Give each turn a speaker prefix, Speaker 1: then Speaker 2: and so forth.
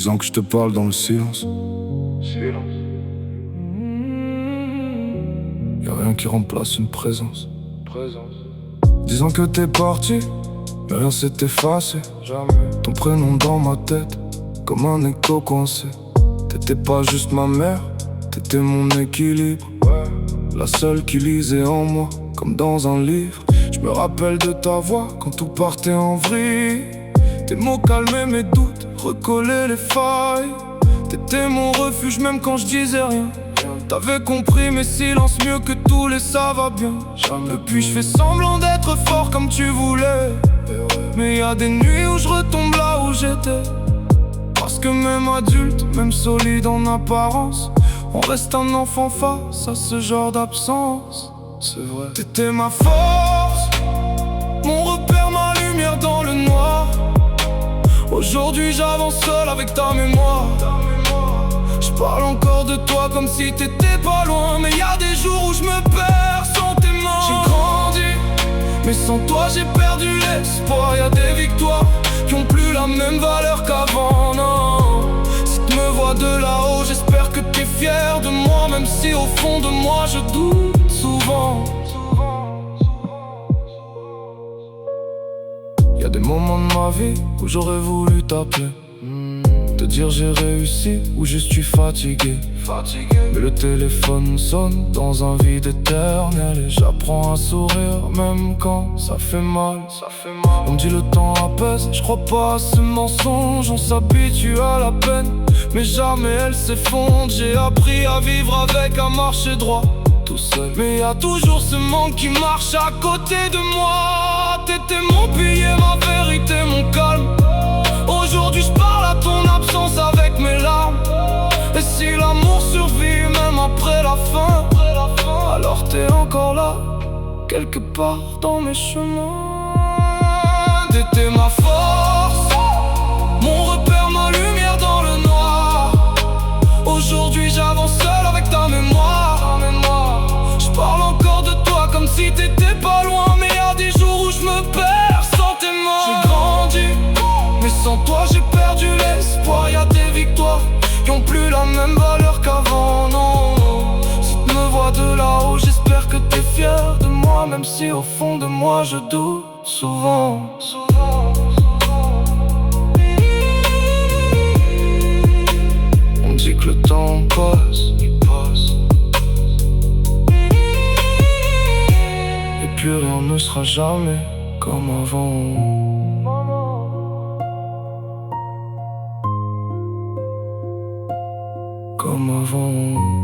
Speaker 1: Disant que je te parle dans le silence. Y'a rien qui remplace une présence. Disant que t'es parti, mais rien s'est effacé. Ton prénom dans ma tête, comme un écho coincé. T'étais pas juste ma mère, t'étais mon équilibre. La seule qui lisait en moi, comme dans un livre. Je me rappelle de ta voix quand tout partait en vrille. Tes mots calmaient mes doutes, recollaient les failles. T'étais mon refuge même quand je disais rien. T'avais compris mes silences mieux que tous les ça va bien. Depuis je fais semblant d'être fort comme tu voulais. Mais y a des nuits où je retombe là où j'étais. Parce que même adulte, même solide en apparence, on reste un enfant face à ce genre d'absence. C'est vrai. T'étais ma force, mon repère, ma lumière dans le noir. Aujourd'hui j'avance seul avec ta mémoire. Je parle encore de toi comme si t'étais pas loin. Mais y a des jours où je me perds sans tes mains. J'ai grandi, mais sans toi j'ai perdu l'espoir. Y a des victoires qui ont plus la même valeur qu'avant, non. Si tu me vois de là-haut, j'espère que t'es fier de moi. Même si au fond de moi je doute souvent. Y a des moments de ma vie où j'aurais voulu t'appeler, te dire j'ai réussi ou juste je suis fatigué. Mais le téléphone sonne dans un vide éternel. Et j'apprends à sourire même quand ça fait mal. On me dit le temps apaise, je crois pas à ce mensonge. On s'habitue à la peine, mais jamais elle s'effondre. J'ai appris à vivre avec, à marcher droit tout seul. Mais y a toujours ce manque qui marche à côté de moi. T'étais mon pilier, ma vérité, mon calme. Aujourd'hui je parle à ton absence avec mes larmes. Et si l'amour survit même après la fin, alors t'es encore là, quelque part dans mes chemins. T'étais ma force, mon repère, ma lumière dans le noir. Aujourd'hui j'avance seul avec ta mémoire. Je parle encore de toi comme si t'étais pas loin. Mais y a des jours où je me perds sans tes mains. J'ai grandi, mais sans toi j'ai perdu l'espoir. Y a des victoires qui ont plus la même valeur qu'avant, non. Si tu me vois de là-haut, j'espère que t'es fier de moi. Même si au fond de moi je doute souvent. On dit que le temps passe, et plus rien ne sera jamais comme avant. Comme avant.